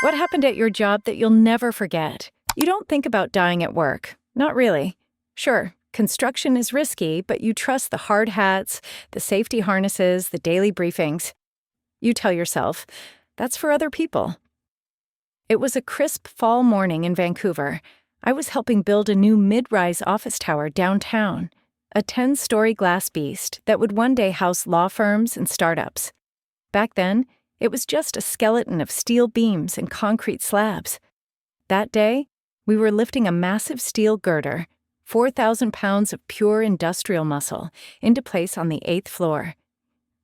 What happened at your job that you'll never forget? You don't think about dying at work. Not really. Sure, construction is risky, but you trust the hard hats, the safety harnesses, the daily briefings. You tell yourself, that's for other people. It was a crisp fall morning in Vancouver. I was helping build a new mid-rise office tower downtown, a 10-story glass beast that would one day house law firms and startups. Back then, it was just a skeleton of steel beams and concrete slabs. That day, we were lifting a massive steel girder, 4,000 pounds of pure industrial muscle, into place on the 8th floor.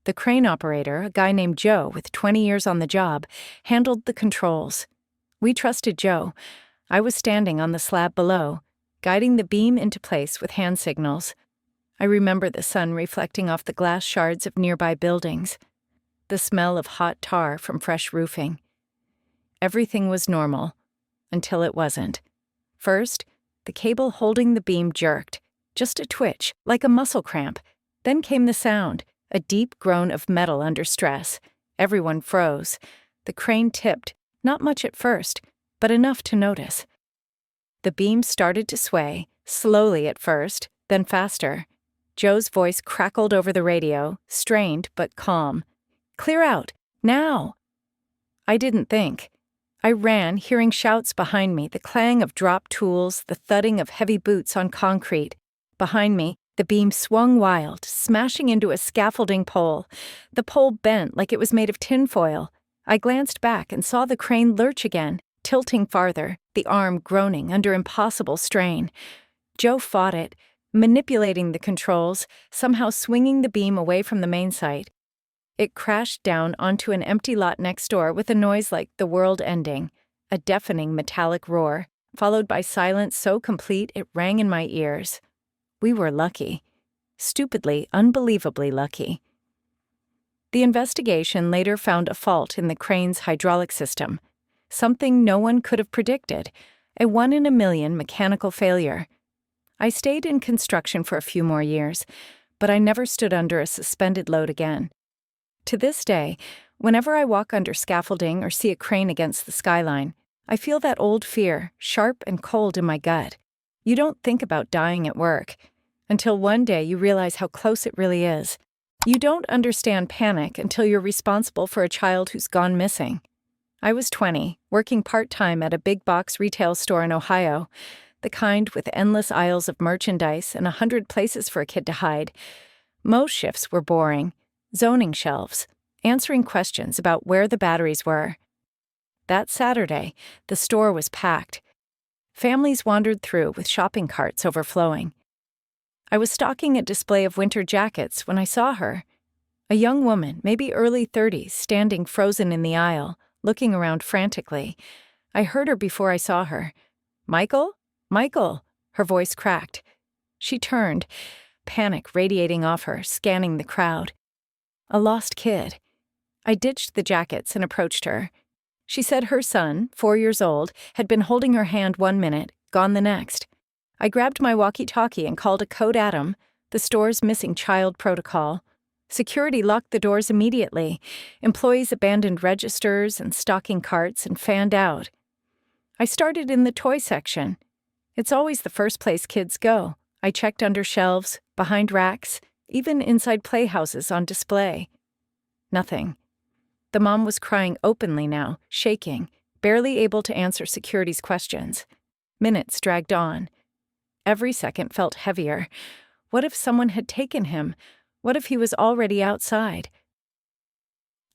The crane operator, a guy named Joe with 20 years on the job, handled the controls. We trusted Joe. I was standing on the slab below, guiding the beam into place with hand signals. I remember the sun reflecting off the glass shards of nearby buildings, the smell of hot tar from fresh roofing. Everything was normal, until it wasn't. First, the cable holding the beam jerked, just a twitch, like a muscle cramp. Then came the sound, a deep groan of metal under stress. Everyone froze. The crane tipped, not much at first, but enough to notice. The beam started to sway, slowly at first, then faster. Joe's voice crackled over the radio, strained but calm. "Clear out! Now!" I didn't think. I ran, hearing shouts behind me, the clang of dropped tools, the thudding of heavy boots on concrete. Behind me, the beam swung wild, smashing into a scaffolding pole. The pole bent like it was made of tinfoil. I glanced back and saw the crane lurch again, tilting farther, the arm groaning under impossible strain. Joe fought it, manipulating the controls, somehow swinging the beam away from the main site. It crashed down onto an empty lot next door with a noise like the world ending, a deafening metallic roar, followed by silence so complete it rang in my ears. We were lucky. Stupidly, unbelievably lucky. The investigation later found a fault in the crane's hydraulic system, something no one could have predicted, a 1 in a million mechanical failure. I stayed in construction for a few more years, but I never stood under a suspended load again. To this day, whenever I walk under scaffolding or see a crane against the skyline, I feel that old fear, sharp and cold in my gut. You don't think about dying at work, until one day you realize how close it really is. You don't understand panic until you're responsible for a child who's gone missing. I was 20, working part-time at a big box retail store in Ohio, the kind with endless aisles of merchandise and 100 places for a kid to hide. Most shifts were boring. Zoning shelves, answering questions about where the batteries were. That Saturday, the store was packed. Families wandered through with shopping carts overflowing. I was stocking a display of winter jackets when I saw her. A young woman, maybe early 30s, standing frozen in the aisle, looking around frantically. I heard her before I saw her. "Michael? Michael!" Her voice cracked. She turned, panic radiating off her, scanning the crowd. A lost kid. I ditched the jackets and approached her. She said her son, 4 years old, had been holding her hand 1 minute, gone the next. I grabbed my walkie-talkie and called a code Atom, the store's missing child protocol. Security locked the doors immediately. Employees abandoned registers and stocking carts and fanned out. I started in the toy section. It's always the first place kids go. I checked under shelves, behind racks, even inside playhouses on display. Nothing. The mom was crying openly now, shaking, barely able to answer security's questions. Minutes dragged on. Every second felt heavier. What if someone had taken him? What if he was already outside?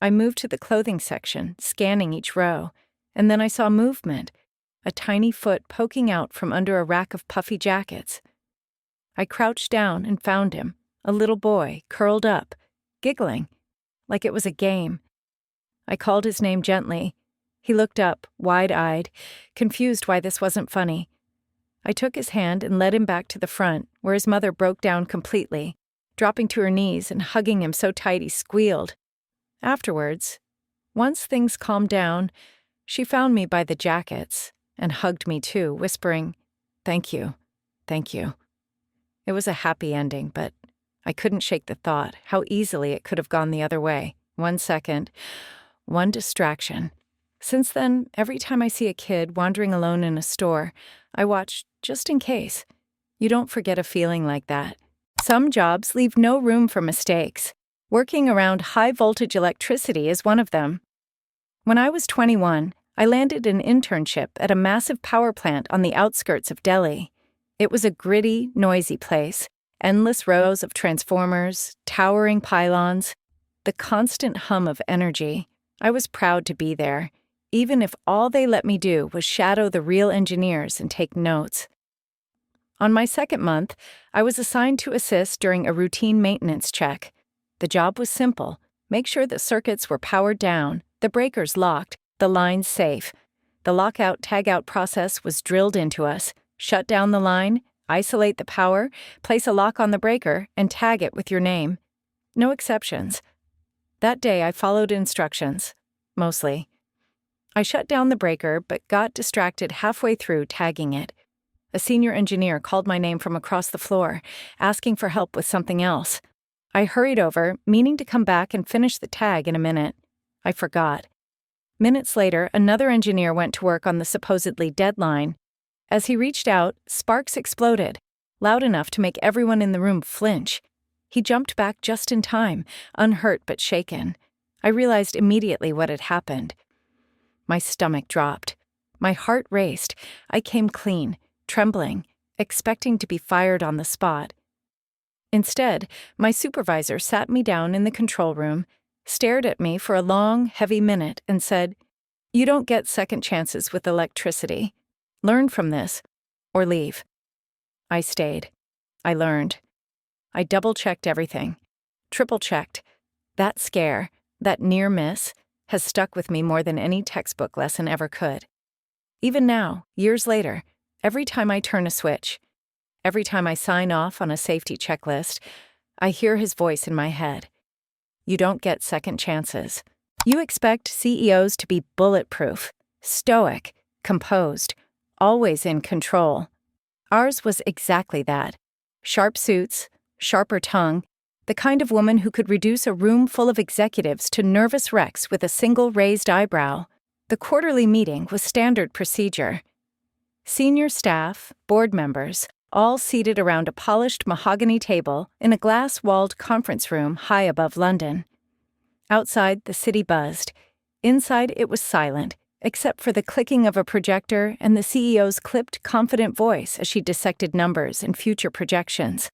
I moved to the clothing section, scanning each row, and then I saw movement, a tiny foot poking out from under a rack of puffy jackets. I crouched down and found him. A little boy, curled up, giggling, like it was a game. I called his name gently. He looked up, wide-eyed, confused why this wasn't funny. I took his hand and led him back to the front, where his mother broke down completely, dropping to her knees and hugging him so tight he squealed. Afterwards, once things calmed down, she found me by the jackets and hugged me too, whispering, "Thank you, thank you." It was a happy ending, but I couldn't shake the thought how easily it could have gone the other way. 1 second, one distraction. Since then, every time I see a kid wandering alone in a store, I watch just in case. You don't forget a feeling like that. Some jobs leave no room for mistakes. Working around high-voltage electricity is one of them. When I was 21, I landed an internship at a massive power plant on the outskirts of Delhi. It was a gritty, noisy place. Endless rows of transformers, towering pylons, the constant hum of energy. I was proud to be there, even if all they let me do was shadow the real engineers and take notes. On my second month, I was assigned to assist during a routine maintenance check. The job was simple: make sure the circuits were powered down, the breakers locked, the lines safe. The lockout-tagout process was drilled into us. Shut down the line, isolate the power, place a lock on the breaker, and tag it with your name. No exceptions. That day I followed instructions, mostly. I shut down the breaker but got distracted halfway through tagging it. A senior engineer called my name from across the floor, asking for help with something else. I hurried over, meaning to come back and finish the tag in a minute. I forgot. Minutes later, another engineer went to work on the supposedly deadline. As he reached out, sparks exploded, loud enough to make everyone in the room flinch. He jumped back just in time, unhurt but shaken. I realized immediately what had happened. My stomach dropped. My heart raced. I came clean, trembling, expecting to be fired on the spot. Instead, my supervisor sat me down in the control room, stared at me for a long, heavy minute, and said, "You don't get second chances with electricity. Learn from this, or leave." I stayed. I learned. I double-checked everything. Triple-checked. That scare, that near miss, has stuck with me more than any textbook lesson ever could. Even now, years later, every time I turn a switch, every time I sign off on a safety checklist, I hear his voice in my head. You don't get second chances. You expect CEOs to be bulletproof, stoic, composed, always in control. Ours was exactly that. Sharp suits, sharper tongue, the kind of woman who could reduce a room full of executives to nervous wrecks with a single raised eyebrow. The quarterly meeting was standard procedure. Senior staff, board members, all seated around a polished mahogany table in a glass-walled conference room high above London. Outside, the city buzzed. Inside, it was silent, except for the clicking of a projector and the CEO's clipped, confident voice as she dissected numbers and future projections.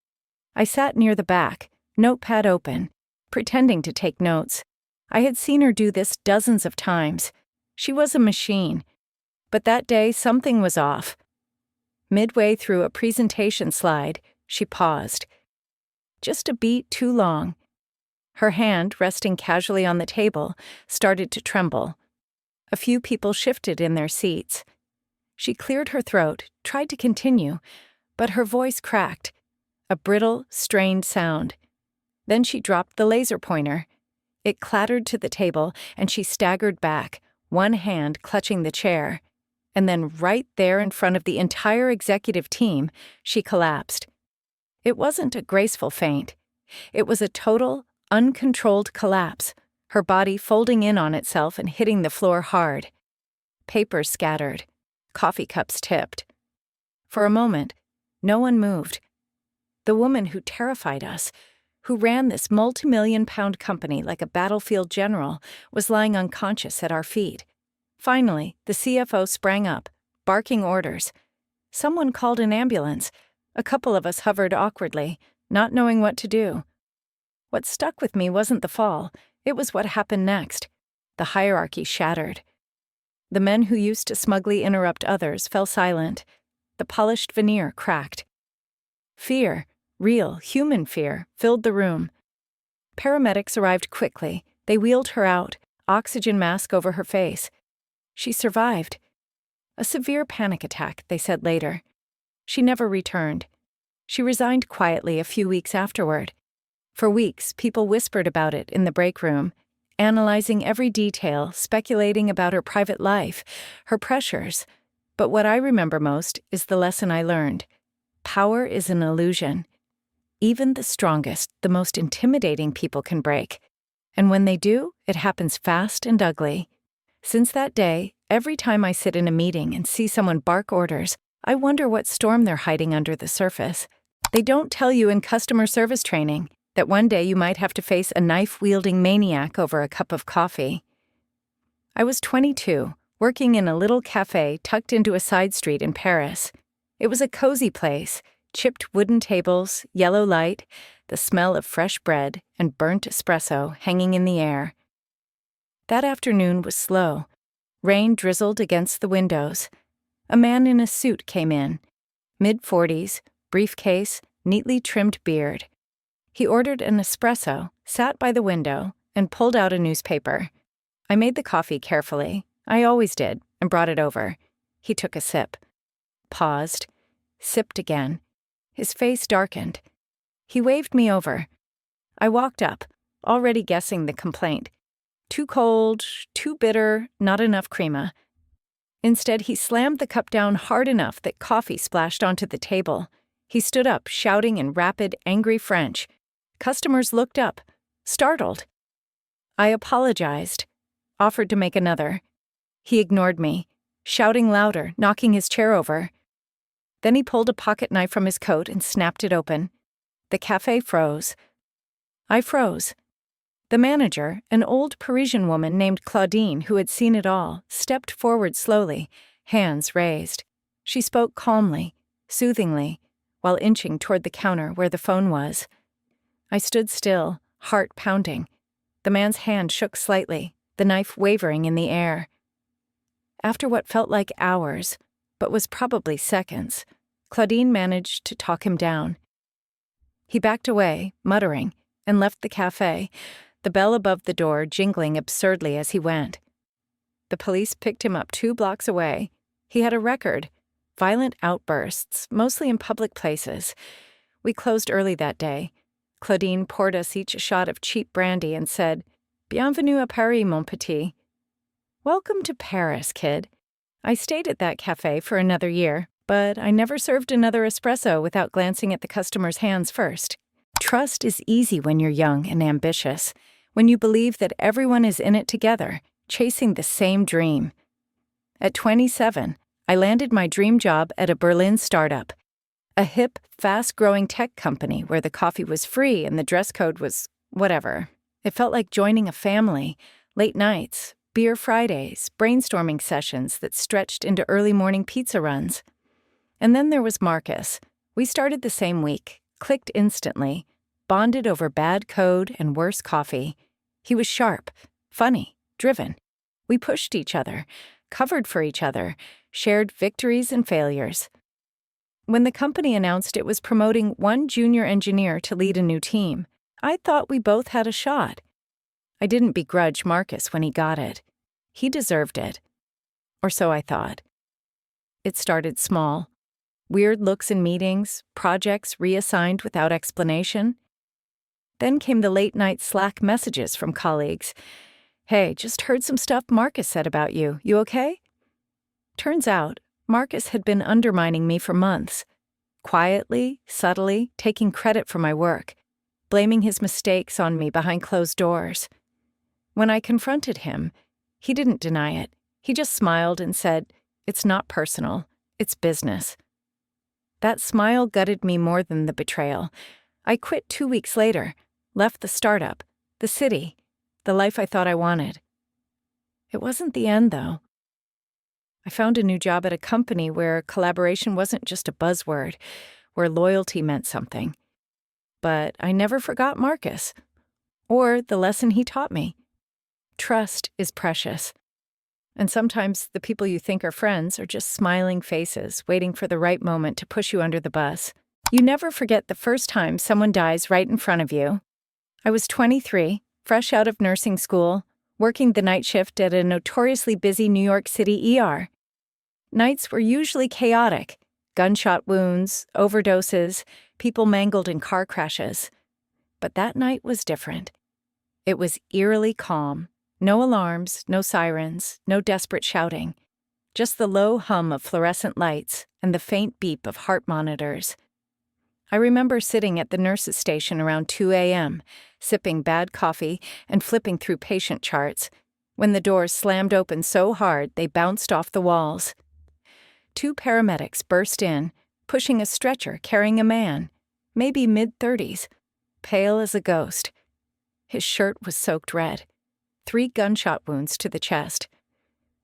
I sat near the back, notepad open, pretending to take notes. I had seen her do this dozens of times. She was a machine. But that day, something was off. Midway through a presentation slide, she paused. Just a beat too long. Her hand, resting casually on the table, started to tremble. A few people shifted in their seats. She cleared her throat, tried to continue, but her voice cracked, a brittle, strained sound. Then she dropped the laser pointer. It clattered to the table, and she staggered back, one hand clutching the chair. And then right there in front of the entire executive team, she collapsed. It wasn't a graceful faint. It was a total, uncontrolled collapse, her body folding in on itself and hitting the floor hard. Papers scattered. Coffee cups tipped. For a moment, no one moved. The woman who terrified us, who ran this multi-million-pound company like a battlefield general, was lying unconscious at our feet. Finally, the CFO sprang up, barking orders. Someone called an ambulance. A couple of us hovered awkwardly, not knowing what to do. What stuck with me wasn't the fall. It was what happened next. The hierarchy shattered. The men who used to smugly interrupt others fell silent. The polished veneer cracked. Fear, real, human fear, filled the room. Paramedics arrived quickly. They wheeled her out, oxygen mask over her face. She survived. A severe panic attack, they said later. She never returned. She resigned quietly a few weeks afterward. For weeks, people whispered about it in the break room, analyzing every detail, speculating about her private life, her pressures. But what I remember most is the lesson I learned. Power is an illusion. Even the strongest, the most intimidating people can break. And when they do, it happens fast and ugly. Since that day, every time I sit in a meeting and see someone bark orders, I wonder what storm they're hiding under the surface. They don't tell you in customer service training that one day you might have to face a knife-wielding maniac over a cup of coffee. I was 22, working in a little cafe tucked into a side street in Paris. It was a cozy place, chipped wooden tables, yellow light, the smell of fresh bread and burnt espresso hanging in the air. That afternoon was slow. Rain drizzled against the windows. A man in a suit came in, mid-40s, briefcase, neatly trimmed beard. He ordered an espresso, sat by the window, and pulled out a newspaper. I made the coffee carefully. I always did, and brought it over. He took a sip. Paused. Sipped again. His face darkened. He waved me over. I walked up, already guessing the complaint. Too cold, too bitter, not enough crema. Instead, he slammed the cup down hard enough that coffee splashed onto the table. He stood up, shouting in rapid, angry French. Customers looked up, startled. I apologized, offered to make another. He ignored me, shouting louder, knocking his chair over. Then he pulled a pocket knife from his coat and snapped it open. The cafe froze. I froze. The manager, an old Parisian woman named Claudine who had seen it all, stepped forward slowly, hands raised. She spoke calmly, soothingly, while inching toward the counter where the phone was. I stood still, heart pounding. The man's hand shook slightly, the knife wavering in the air. After what felt like hours, but was probably seconds, Claudine managed to talk him down. He backed away, muttering, and left the cafe, the bell above the door jingling absurdly as he went. The police picked him up 2 blocks away. He had a record, violent outbursts, mostly in public places. We closed early that day. Claudine poured us each a shot of cheap brandy and said, "Bienvenue à Paris, mon petit." Welcome to Paris, kid. I stayed at that cafe for another year, but I never served another espresso without glancing at the customer's hands first. Trust is easy when you're young and ambitious, when you believe that everyone is in it together, chasing the same dream. At 27, I landed my dream job at a Berlin startup, a hip, fast-growing tech company where the coffee was free and the dress code was whatever. It felt like joining a family, late nights, beer Fridays, brainstorming sessions that stretched into early morning pizza runs. And then there was Marcus. We started the same week, clicked instantly, bonded over bad code and worse coffee. He was sharp, funny, driven. We pushed each other, covered for each other, shared victories and failures. When the company announced it was promoting one junior engineer to lead a new team, I thought we both had a shot. I didn't begrudge Marcus when he got it. He deserved it. Or so I thought. It started small. Weird looks in meetings, projects reassigned without explanation. Then came the late-night Slack messages from colleagues. "Hey, just heard some stuff Marcus said about you. You okay?" Turns out, Marcus had been undermining me for months. Quietly, subtly, taking credit for my work, blaming his mistakes on me behind closed doors. When I confronted him, he didn't deny it. He just smiled and said, "It's not personal, it's business." That smile gutted me more than the betrayal. I quit 2 weeks later, left the startup, the city, the life I thought I wanted. It wasn't the end, though. I found a new job at a company where collaboration wasn't just a buzzword, where loyalty meant something. But I never forgot Marcus, or the lesson he taught me. Trust is precious. And sometimes the people you think are friends are just smiling faces waiting for the right moment to push you under the bus. You never forget the first time someone dies right in front of you. I was 23, fresh out of nursing school, working the night shift at a notoriously busy New York City ER. Nights were usually chaotic. Gunshot wounds, overdoses, people mangled in car crashes. But that night was different. It was eerily calm. No alarms, no sirens, no desperate shouting. Just the low hum of fluorescent lights and the faint beep of heart monitors. I remember sitting at the nurse's station around 2 a.m., sipping bad coffee and flipping through patient charts, when the doors slammed open so hard they bounced off the walls. 2 paramedics burst in, pushing a stretcher carrying a man, maybe mid-30s, pale as a ghost. His shirt was soaked red. 3 gunshot wounds to the chest.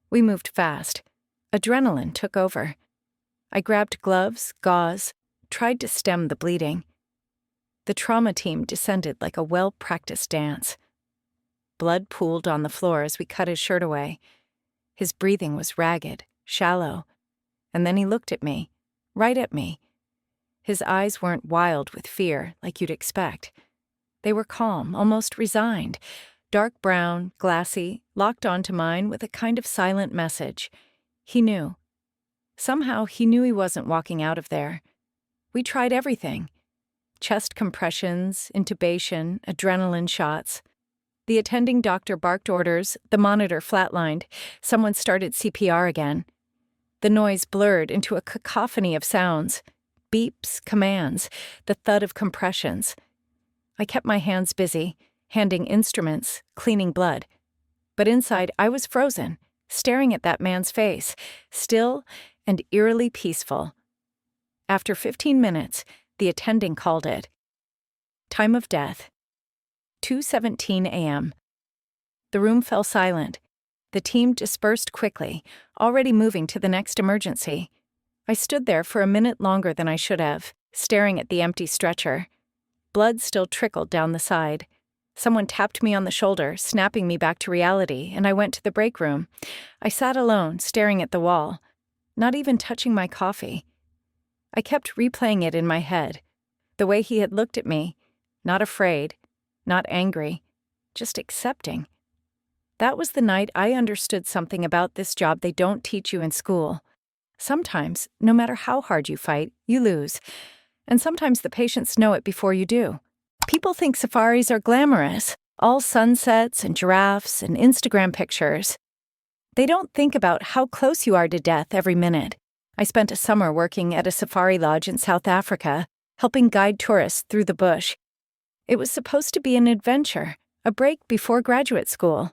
We moved fast. Adrenaline took over. I grabbed gloves, gauze, tried to stem the bleeding. The trauma team descended like a well-practiced dance. Blood pooled on the floor as we cut his shirt away. His breathing was ragged, shallow. And then he looked at me, right at me. His eyes weren't wild with fear like you'd expect. They were calm, almost resigned, dark brown, glassy, locked onto mine with a kind of silent message. He knew. Somehow he knew he wasn't walking out of there. We tried everything. Chest compressions, intubation, adrenaline shots. The attending doctor barked orders, the monitor flatlined, someone started CPR again. The noise blurred into a cacophony of sounds, beeps, commands, the thud of compressions. I kept my hands busy, handing instruments, cleaning blood. But inside I was frozen, staring at that man's face, still and eerily peaceful. After 15 minutes, the attending called it. Time of death. 2:17 a.m. The room fell silent. The team dispersed quickly, already moving to the next emergency. I stood there for a minute longer than I should have, staring at the empty stretcher. Blood still trickled down the side. Someone tapped me on the shoulder, snapping me back to reality, and I went to the break room. I sat alone, staring at the wall, not even touching my coffee. I kept replaying it in my head, the way he had looked at me, not afraid, not angry, just accepting. That was the night I understood something about this job they don't teach you in school. Sometimes, no matter how hard you fight, you lose. And sometimes the patients know it before you do. People think safaris are glamorous, all sunsets and giraffes and Instagram pictures. They don't think about how close you are to death every minute. I spent a summer working at a safari lodge in South Africa, helping guide tourists through the bush. It was supposed to be an adventure, a break before graduate school.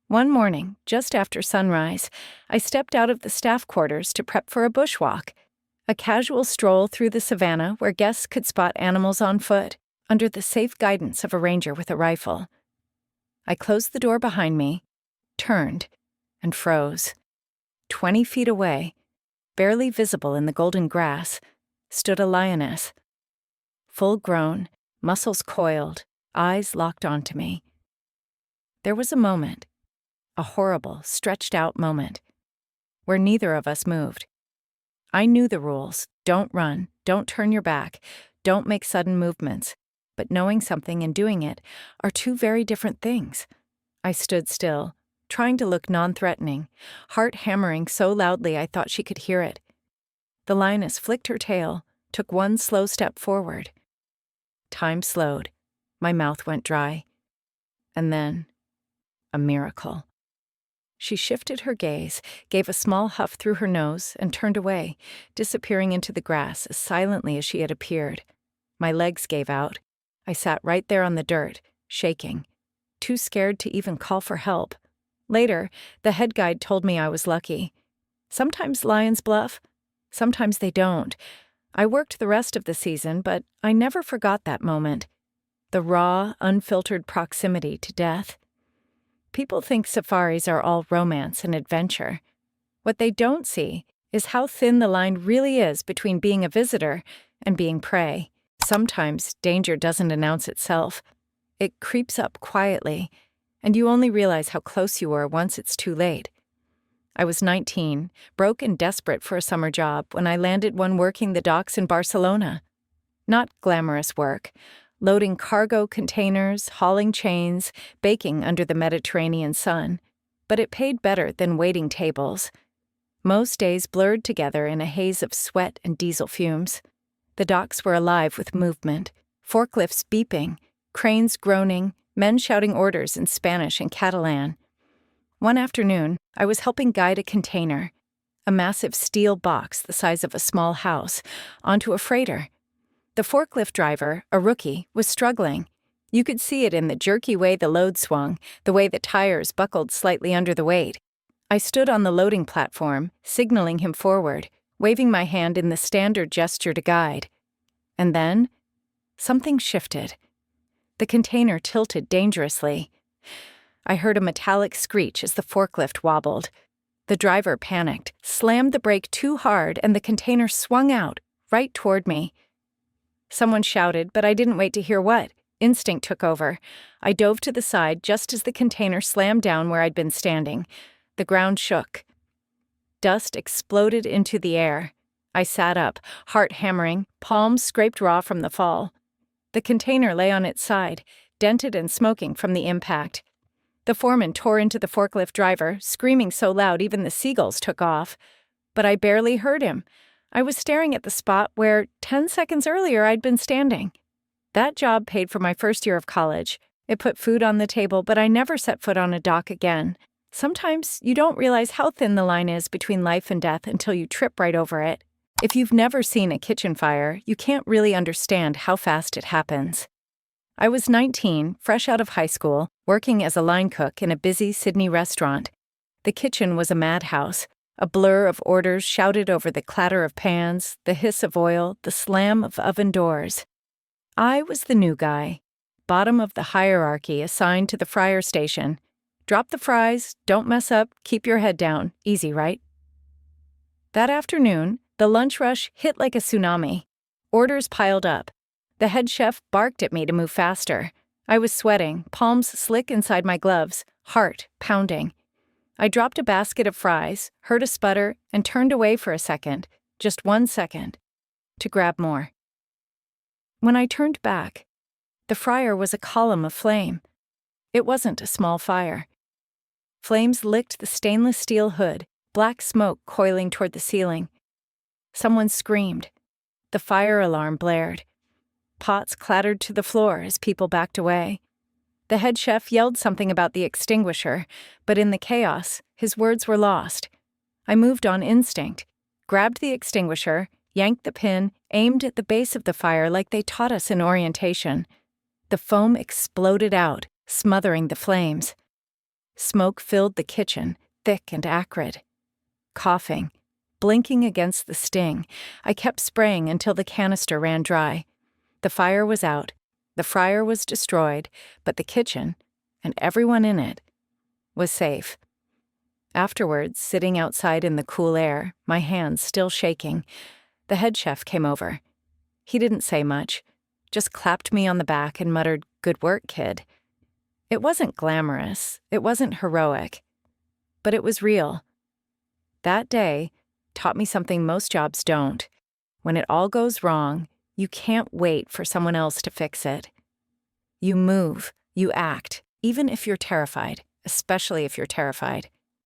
One morning, just after sunrise, I stepped out of the staff quarters to prep for a bushwalk, a casual stroll through the savannah where guests could spot animals on foot, under the safe guidance of a ranger with a rifle. I closed the door behind me, turned, and froze. 20 feet away, barely visible in the golden grass, stood a lioness. Full-grown, muscles coiled, eyes locked onto me. There was a moment, a horrible, stretched-out moment, where neither of us moved. I knew the rules. Don't run, don't turn your back, don't make sudden movements. But knowing something and doing it are 2 very different things. I stood still, trying to look non-threatening, heart hammering so loudly I thought she could hear it. The lioness flicked her tail, took 1 slow step forward. Time slowed. My mouth went dry. And then, a miracle. She shifted her gaze, gave a small huff through her nose, and turned away, disappearing into the grass as silently as she had appeared. My legs gave out. I sat right there on the dirt, shaking, too scared to even call for help. Later, the head guide told me I was lucky. Sometimes lions bluff, sometimes they don't. I worked the rest of the season, but I never forgot that moment. The raw, unfiltered proximity to death. People think safaris are all romance and adventure. What they don't see is how thin the line really is between being a visitor and being prey. Sometimes danger doesn't announce itself. It creeps up quietly, and you only realize how close you were once it's too late. I was 19, broke and desperate for a summer job when I landed one working the docks in Barcelona. Not glamorous work. Loading cargo containers, hauling chains, baking under the Mediterranean sun. But it paid better than waiting tables. Most days blurred together in a haze of sweat and diesel fumes. The docks were alive with movement, forklifts beeping, cranes groaning, men shouting orders in Spanish and Catalan. One afternoon, I was helping guide a container, a massive steel box the size of a small house, onto a freighter. The forklift driver, a rookie, was struggling. You could see it in the jerky way the load swung, the way the tires buckled slightly under the weight. I stood on the loading platform, signaling him forward, waving my hand in the standard gesture to guide. And then, something shifted. The container tilted dangerously. I heard a metallic screech as the forklift wobbled. The driver panicked, slammed the brake too hard, and the container swung out, right toward me. Someone shouted, but I didn't wait to hear what. Instinct took over. I dove to the side just as the container slammed down where I'd been standing. The ground shook. Dust exploded into the air. I sat up, heart hammering, palms scraped raw from the fall. The container lay on its side, dented and smoking from the impact. The foreman tore into the forklift driver, screaming so loud even the seagulls took off. But I barely heard him. I was staring at the spot where, 10 seconds earlier, I'd been standing. That job paid for my first year of college. It put food on the table, but I never set foot on a dock again. Sometimes you don't realize how thin the line is between life and death until you trip right over it. If you've never seen a kitchen fire, you can't really understand how fast it happens. I was 19, fresh out of high school, working as a line cook in a busy Sydney restaurant. The kitchen was a madhouse, a blur of orders shouted over the clatter of pans, the hiss of oil, the slam of oven doors. I was the new guy, bottom of the hierarchy assigned to the fryer station. Drop the fries, don't mess up, keep your head down. Easy, right? That afternoon, the lunch rush hit like a tsunami. Orders piled up. The head chef barked at me to move faster. I was sweating, palms slick inside my gloves, heart pounding. I dropped a basket of fries, heard a sputter, and turned away for a second, just 1 second, to grab more. When I turned back, the fryer was a column of flame. It wasn't a small fire. Flames licked the stainless steel hood, black smoke coiling toward the ceiling. Someone screamed. The fire alarm blared. Pots clattered to the floor as people backed away. The head chef yelled something about the extinguisher, but in the chaos, his words were lost. I moved on instinct, grabbed the extinguisher, yanked the pin, aimed at the base of the fire like they taught us in orientation. The foam exploded out, smothering the flames. Smoke filled the kitchen, thick and acrid. Coughing, blinking against the sting, I kept spraying until the canister ran dry. The fire was out, the fryer was destroyed, but the kitchen, and everyone in it, was safe. Afterwards, sitting outside in the cool air, my hands still shaking, the head chef came over. He didn't say much, just clapped me on the back and muttered, "Good work, kid." It wasn't glamorous, it wasn't heroic, but it was real. That day taught me something most jobs don't. When it all goes wrong, you can't wait for someone else to fix it. You move, you act, even if you're terrified, especially if you're terrified.